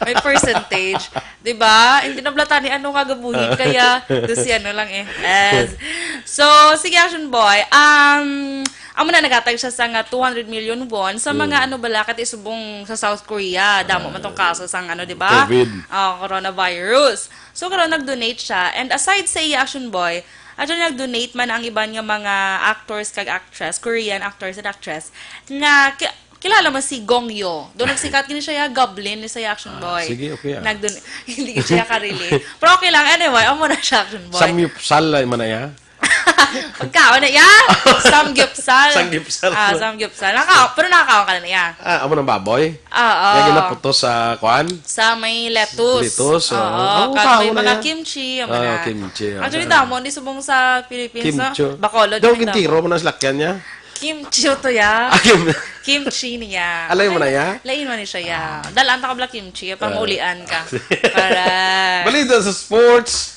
may percentage. Diba? Hindi na blata ni ano nga gabuhin. Kaya, doon si ano lang eh. Yes. So, sige Action Boy. Amo na nagatag siya sa nga 200 million won sa mga ano balakat isubong sa South Korea. Damo man tong kaso sang ano, di ba? COVID. Coronavirus. So karon nag-donate siya, and aside sa iya Action Boy, nag-donate man ang iba nga mga actors kag actress, Korean actors and actress nga kilala mo si Gong Yoo. Doon nagsikat kini siya Goblin ni sa Action Boy. Sige, okay. Hindi siya ka-relate. Pero okay lang anyway, amo na siya Action Boy. Samyupsal man na ya. Pagkaon na ya. Samgyupsal. Samgyupsal. Samgyupsal. Pero nakakaon ka na niya. Amo ng baboy? Oo. Yung ginaputos sa kwan? Sa may lettuce. Lettuce, Oo. Kag may mga kimchi. Kimchi. Actually, damo, hindi subong sa Philippines. Kimchi. Bacolod. Daw gintiro mo na salakyan niya? Kimchi to ya. Kimchi niya. Alay mo na ya? Lain mo ni siya ya. Dalaan ta ka bala kimchi. Pang ulian ka. Para... Balita sa sports.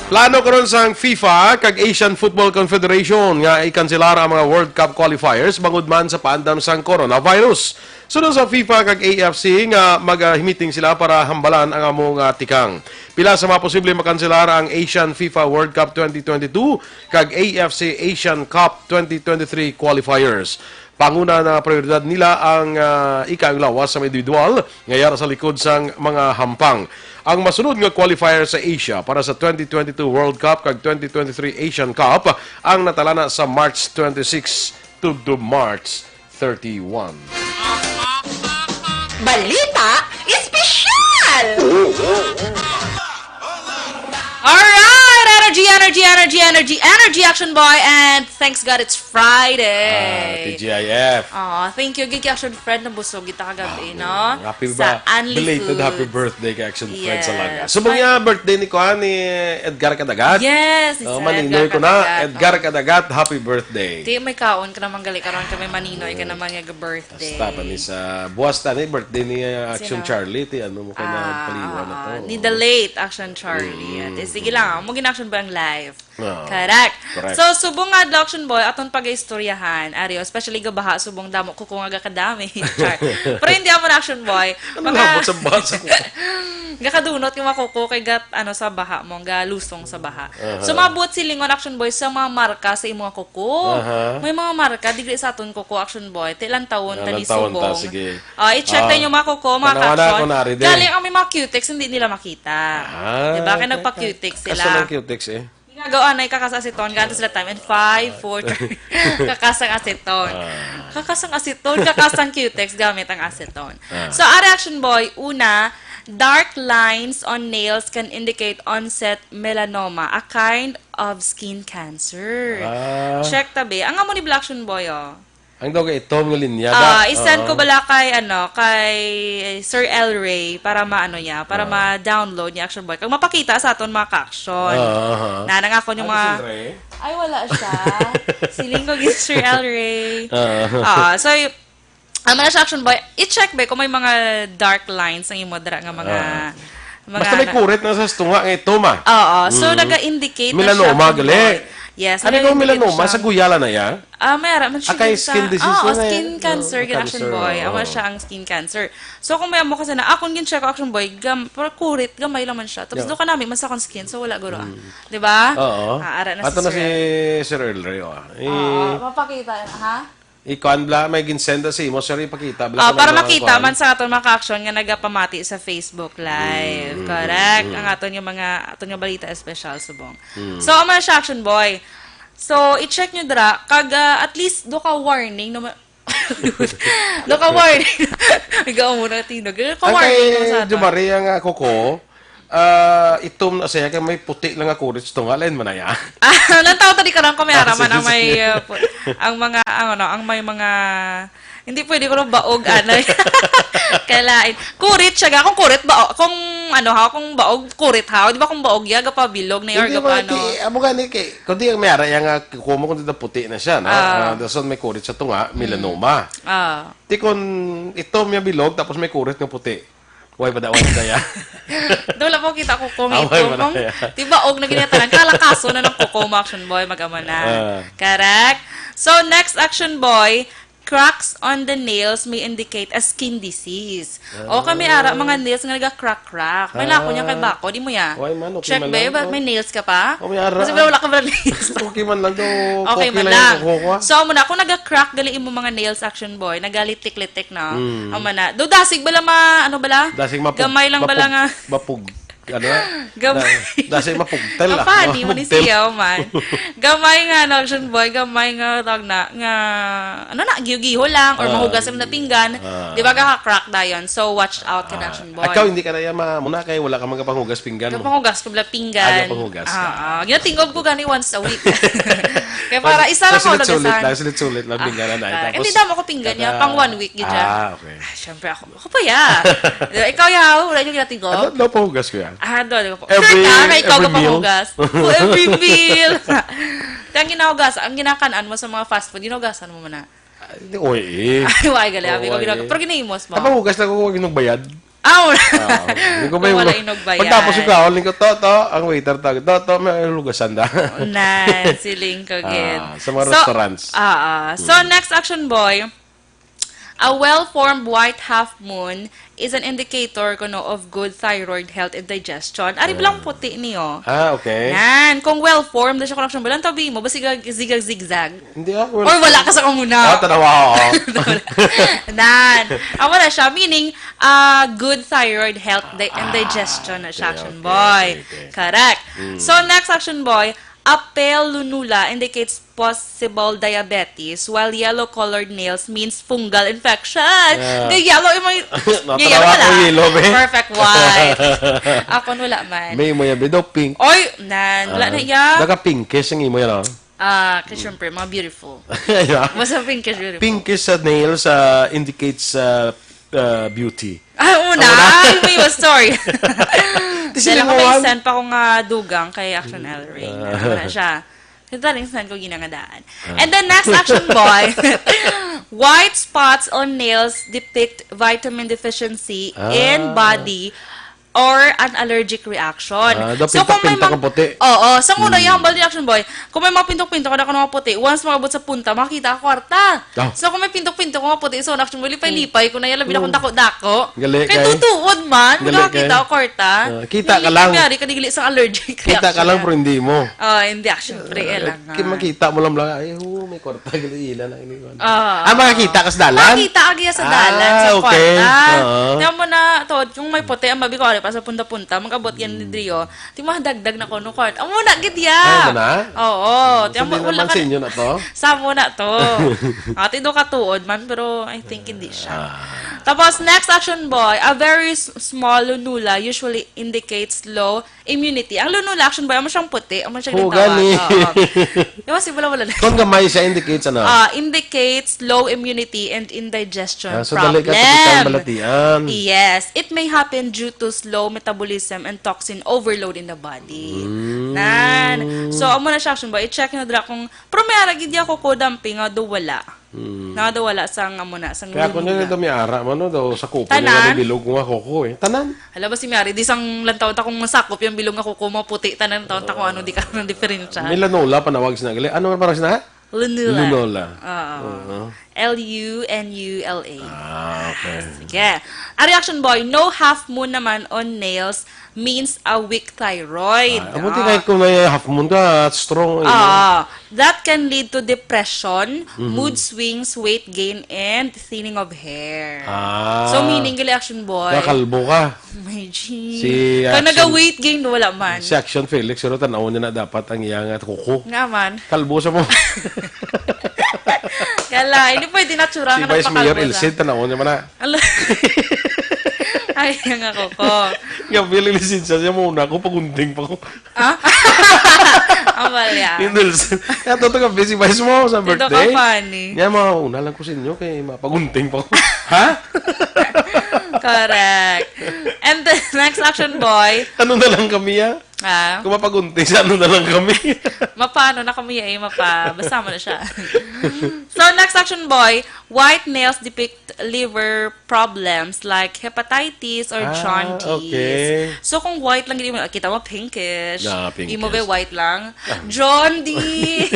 Plano karon sang FIFA kag Asian Football Confederation nga ikanselar ang mga World Cup qualifiers bangod man sa paandam sang coronavirus. Sunod sa FIFA kag AFC nga mag-meeting sila para hambalan ang among tikang. Pila sa mga posible makanselar ang Asian FIFA World Cup 2022 kag AFC Asian Cup 2023 qualifiers. Panguna na prioridad nila ang ikaang lawas sa individual ngayara sa likod sang mga hampang. Ang masunod nga qualifier sa Asia para sa 2022 World Cup kag 2023 Asian Cup ang natalana sa March 26 to March 31. Balita Espesyal! Alright! Energy, Action Boy! And thanks God it's Friday! TGIF. Thank you, Gigi Action Fred na busog kita kagabi, no? Happy Sa Anli belated Foods. happy birthday kay Action Fred Yes. sa laga. Subong niya birthday ni Kuan ni Edgar Kadagat. Yes! It's maninoy ko na, Edgar Kadagat, happy birthday. Di, may kaon ka naman gali karon kami maninoy ka naman nga birthday. Basta pa ni sa buwas ta ni birthday ni Action Sino? Charlie ti ano mo ka na paliwan na to. Ni the late Action Charlie. Sige lang, mo gin-action ba ang live? Ah, Correct. correct. So, subong nga Action Boy, aton pag-istoryahan, Ario, especially gabaha, subong damo ko kung aga kadami. Char. Pero hindi mo na Action Boy. Ano labot sa basa ko? Gakadunot yung makuko kay gat ano sa baha mo, galusong sa baha. So, mabot si Lingon Action Boy sa mga marka sa imong kuko. May mga marka, digli sa aton kuko Action Boy. Ilang taon, tani subong. Sige. I-check tayo yung mga kuko, mga Panawana caption. ko nari din. Galing ang may mga cutex, hindi nila makita. Diba? Kaya nagpa-cutex sila. Kaso ng cutex eh. Ginagawa na kakasa aceton, ganito sila time. And 5, 4, 3, kakasang aceton. Kakasang aceton, kakasang cutex, gamit ang aceton. So, our Action Boy, una, dark lines on nails can indicate onset melanoma, a kind of skin cancer. Check tabi. Ang amo ni Black Action Boy, oh. Ang daw kay Tom nga linyada. I-send ko bala kay Sir El Ray para maano niya, para ma-download niya Action Boy. Kag mapakita sa aton mga ka-action. Na nangako yung mga ay wala siya. Siling ko gid Sir El Ray. So na siya Action Boy. I-check ba kung may mga dark lines ang imo dira nga mga Basta may kurit na sa stunga kay Tom ah. Oo. So naga-indicate na siya. Melanoma gali. Yes. Ano yung melanoma? Sa guyala na ya? Mayroon man siya. Kay skin disease na skin cancer, Action Boy. Ama siya ang skin cancer. So, kung may amo kasi na, akong gin-check Action Boy, pero kurit, gamay lang man siya. Tapos doon ka namin, man sa akong skin, so wala guro. Diba? Oo. Ara na Ato na si si Sir Earl Ray. mapakita, ha? Ikuan bla, may ginsenda si mo, sir, ipakita. Bla, Para makita man sa aton mga action nga nagapamati sa Facebook Live. Correct? Ang aton yung balita special subong. So, ama siya Action Boy. So, i-check nyo dra, kag at least do ka warning no do ka warning. Ikaw muna tinog. Do ka warning no sa ato. Jumari ang kuko, itom na siya kay may puti lang nga kurit ito nga len man na ya. Lantaw tadi karang kamera man ang may ang mga ang may mga Hindi pwede ko nang baog, ano. Kailain. Kurit siya ga. Kung kurit, kung baog, kurit ha. Di ba kung baog yaga pa bilog na Hindi yorga pa, no? amo gani kay kundi ang mayara yang kumo kun puti na siya, no? Dason may kurit sa tunga, melanoma. Ti kun ito may bilog tapos may kurit ng puti. Way pa ya. Doon lang po kita ko kung ito. Kung di baog na ginatanan, kalakaso na ng kuko mo, Action Boy, mag-ama na. Correct? So, next, Action Boy, cracks on the nails may indicate a skin disease. O kami ara, mga nails nga nag-crack-crack. May lako niya kay Bako, di mo ya? Check ba? May nails ka pa? May ara. Kasi wala ka ba nails? Okay man lang daw. Okay man lang. So, muna, kung nag-crack, gali mo mga nails, Action Boy, nagalitik-litik na. Amana. Do dasig bala ano bala? Dasig mapug. Gamay lang bala nga. Mapug. Ano? Gamay. Dasig mapugtel lang. Apani, manisiyaw man. Gamay nga, no, Action Boy, gamay nga, tawag na, giho lang, or mahugas na pinggan. Di ba ka-crack dayon? So, watch out ka, Action Boy. Ikaw, hindi ka na yan muna kay wala ka magpanghugas pinggan mo. Panghugas ko bala pinggan. Panghugas ka. Ginatingog ko gani once a week. Kaya para isa lang ako nagasan. Sulit lang pinggan na. Hindi damo ko pinggan niya, pang 1 week gid siya. Okay. Siyempre ako pa ya. Ikaw ya, wala yung ginatingog. Ano panghugas ko yan? Doon ko. Sure ka, may ikaw ka panghugas. Every meal. Kaya ginahugas, ang ginakanaan mo sa mga fast food, ginahugasan mo muna. Oy. Ay, wala gali. Pero ginaimos mo. Panghugas lang ko ginugbayad. Hindi ko wala inugbayad. Pagtapos yung kaol, ang waiter tag, may lugasan da. Nice, siling ko gid. Sa mga restaurants. So, next, Action Boy, a well-formed white half moon is an indicator of good thyroid health and digestion. Ari bilang puti niyo. Okay. Yan. Kung well-formed, na siya connection ba lang tabi mo? Ba zigzag? Hindi ako. Or wala ka sa kamuna? Tanawa ako. Nan. Wala siya. Meaning, good thyroid health and digestion na siya, Action Boy. Correct. So, next, Action Boy, a pale lunula indicates possible diabetes, while yellow-colored nails means fungal infection. Yellow, yellow wala. Perfect white. Ako wala man. May mo yan, daw pink. Oy, wala na yan. Pinkish ang imo yan, kasi syempre, mga beautiful. Basta pinkish beautiful. Pinkish sa nails indicates beauty. May story. Dahil ako may send pa akong dugang kay Action Ellery. Wala siya. Ito rin send ko ginangadaan. And then next, Action Boy, white spots on nails depict vitamin deficiency in body or an allergic reaction. So, kung may mga puti. Sa muna yung hambal ni Action Boy, kung may mga pintok-pintok ka na mga puti, once makabot sa punta, makita ka kwarta. So, kung may pintok-pintok ka mga puti, so, Action Boy, lipay-lipay, kung nayala akong dako-dako, kaya tutuod man, makakita ka kwarta. Kita ka lang. Kunyari, kanigili sa allergic reaction. Kita ka lang, pero hindi mo. Hindi, Action Free lang. Makita mo lang, may kwarta, gila na. Makakita ka sa dalan? Makita ka sa dalan, sa kwarta. Tiyan mo na, kung may puti, ang babi ko, pa sa punta-punta, magabot yan ni Drio. Di mo dagdag na ko no court. Amo na gid ya. Oo. Di mo wala ka. Sa inyo na to. Sa mo na to. Ati do katuod man pero I think hindi siya. Tapos next, Action Boy, a very small lunula usually indicates low immunity. Ang lunula, Action Boy, amo siyang puti, amo siyang tawag. Di ba si wala kung gamay siya indicates ano? Indicates low immunity and indigestion so problem. Dali ka sa balatian. Yes, it may happen due to slow metabolism and toxin overload in the body. So, amo na siya, Action Boy, i-check na dra kung pero may aragid ako ko dumping do wala. Wala sang amo na sang kaya kung nyo may ara mano daw sa kuko nila bilog nga kuko tanan. Hala ba si Mary di sang lantaw ta kung masakop yung bilog nga kuko mo puti tanan taon ta kung ano di ka ng diferensya. Melanola panawag sina gali. Ano man para sina? Lunula. L-U-N-U-L-A. Okay. Sige. A reaction boy, no half moon naman on nails means a weak thyroid. Abuti kahit kung may half moon ka, strong. That can lead to depression, mood swings, weight gain, and thinning of hair. So, meaning, reaction boy. Kakalbo ka. My G. Kung naga-weight gain, wala man. Si Action Felix, pero tanaw niya na dapat ang iyang at kuko. Nga man. Kalbo sa mo. Kala, hindi pwede natsura nga nagpakalbo sa. Si Vice Mayor Ilse, tanaw niya man na. Ay, nga ko. Nga, bilang lisensya siya muna ako, pagunting pa ko. Amalya. Nilson. Kaya totoo ka, busy vice mo sa Ito birthday. ka funny. Yan, mauna lang ko sa inyo kay mapagunting pa ko. Ha? Correct. And the next action boy. Ano na lang kami, ha? Ah, Kung mapagunting, sa ano na lang kami. mapano na kami basta mo na siya. So, next action boy, white nails depict liver problems like hepatitis or jaundice. okay. So, kung white lang, kita mo pinkish. Pinkish. Imo ba white lang? Jaundice.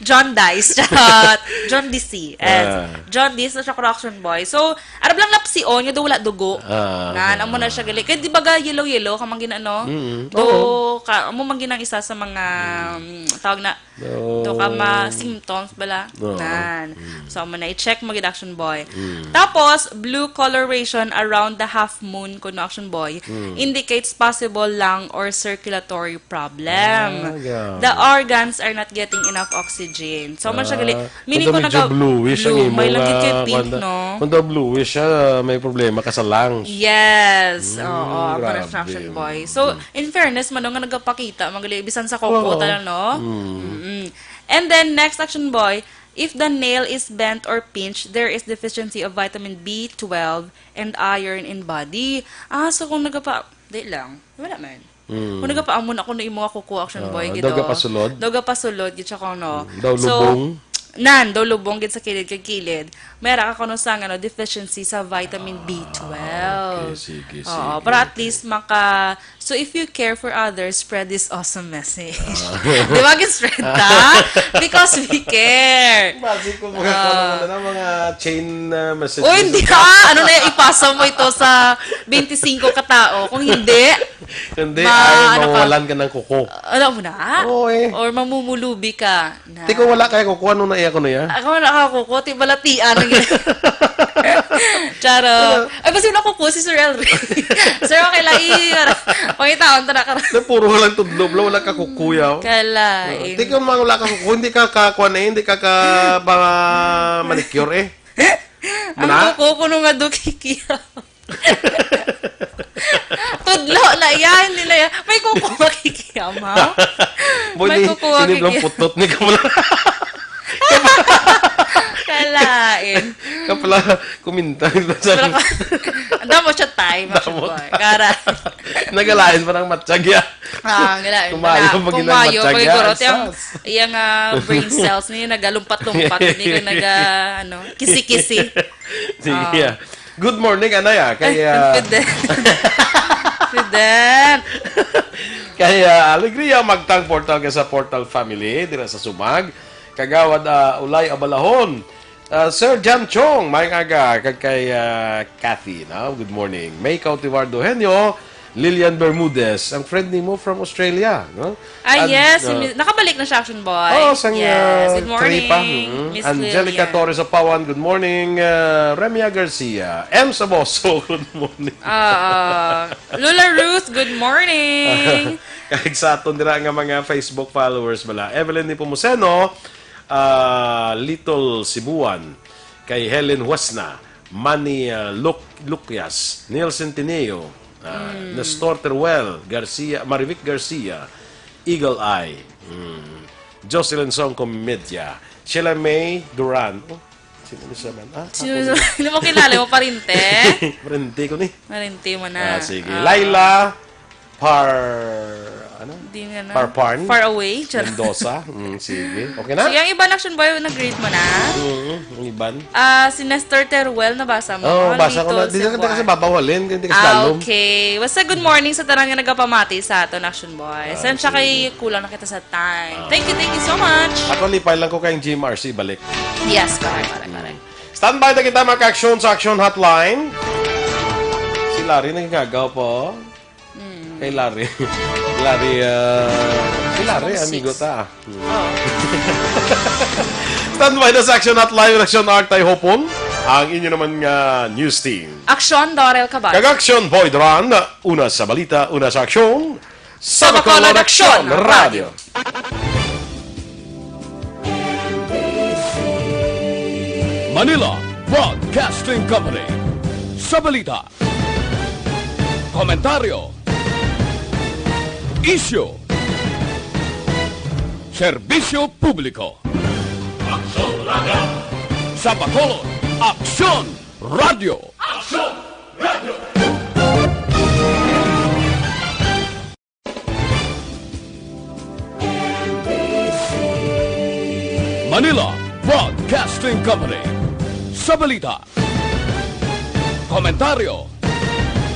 Jaundice. Jaundice. Jaundice na siya correction boy. So, arab lang lapsion, yung wala dugo. Amo na siya gali. Kaya di ba yellow-yellow, kamang ginano? Amo man ginang isa sa mga tawag na symptoms bala. So, amo na i-check mo gid action boy. Tapos, blue coloration around the half moon kuno action boy indicates possible lung or circulatory problem. The organs are not getting enough oxygen. So, man siya gali. Meaning ko naga bluish blue, may lang gid kay pink, no? Kung daw bluish siya, may problema ka sa lungs. Yes. Oo, grabe. action boy. So, in fairness, man nga nagapakita, magali bisan sa koko talaga, no? And then, next action boy, if the nail is bent or pinched, there is deficiency of vitamin B12 and iron in body. So kung di lang, wala man. Kung nagapaamon ako na imo nga kuko action boy, gito. Doga pasulod, gito ko, no? Daw lubong. Daw lubong gid sa kilid kay kilid. Mera ka kuno sa deficiency sa vitamin B12. Okay, sige. Para at least so if you care for others, spread this awesome message. Di ba spread ta? Because we care. Basi ko mga chain messages. O hindi ka! Ano na ipasa mo ito sa 25 katao? Kung hindi, mawawalan ka ng kuko. Alam mo na? Oo Or mamumulubi ka. Di ko wala kaya kuko, ano na iya ko na yan? Ako nakakuko, tibalatian. Charo. Ay, basta yung nakuko si Sir Elry. Sir, okay lang. Pangitaon, tana ka. Puro lang tudlob, wala ka kukuyaw. Kalain. Di ka wala ka kuko, hindi ka kakuan hindi ka manicure Ang kuko, puno nga dukikiyaw. Tudlo na yan, hindi na yan. May kuko makikiyam, ha? May kuko makikiyam. Siniblang putot ni ka wala. Kalain. Kapala, kuminta. Anda mo siya time. Kara. Nagalain pa ng matsyagya. Galain. Kumayo pag inang matsyagya. Iyang brain cells niya nagalumpat-lumpat. Hindi ko kisi-kisi. Sige. Good morning, Anaya. Fidel. Kaya alegria magtang portal ka sa Portal Family dira sa Sumag. Kagawad Ulay Abalahon. Sir Jan Chong, may aga kay Kathy. Good morning. May Cautivardo Henyo, Lilian Bermudez, ang friend ni mo from Australia. No? Yes. Nakabalik na siya, Action Boy. Yes. Good morning. Miss Angelica Torres of Pawan, good morning. Remia Garcia. M. Saboso, good morning. Lula Ruth, good morning. Kahit sa aton dira nga mga Facebook followers bala. Evelyn ni Pumuseno, Little Sibuan, kay Helen Huasna, Manny Lucias, Neil Centineo, Nestor Teruel, Marivic Garcia, Eagle Eye, Jocelyn Song Comedia, Sheila May Duran. Sino siya man? Hindi mo kilala mo parinte? Parinte ko ni. Parinte mo na. Sige. Laila Parparn. Far away. Mendoza. Sige. Okay na? Sige, ang iban Action Boy, nag-greet mo na. Ang iban. Si Nestor Teruel, nabasa mo? Basa ko na. Hindi ka kasi babawalin. Hindi ka slalom. Okay. Basta good morning sa tanan nga nagapamati sa aton Action Boy. Saan siya kay kulang na kita sa time. Thank you so much. Ako lipay lang ko kayong GMRC balik. Yes, correct. Standby na kita mag-action sa Action Hotline. Si Larry nagagaw po. Kay Larry. Si Larry, amigo ta. Standby na sa Action Hotline, Action Artay Hopon. Ang inyo naman nga news team. Aksyon, Dorel, Cabatu. Kag-Aksyon, Boy Duran. Una sa balita, una sa aksyon. Sa Bacolod Aksyon Radio. Manila Broadcasting Company. Sa balita, komentaryo, issue, Serbisyo publiko. Sa Bacolod, Aksyon Radio. Manila Broadcasting Company. Sa balita. Komentaryo,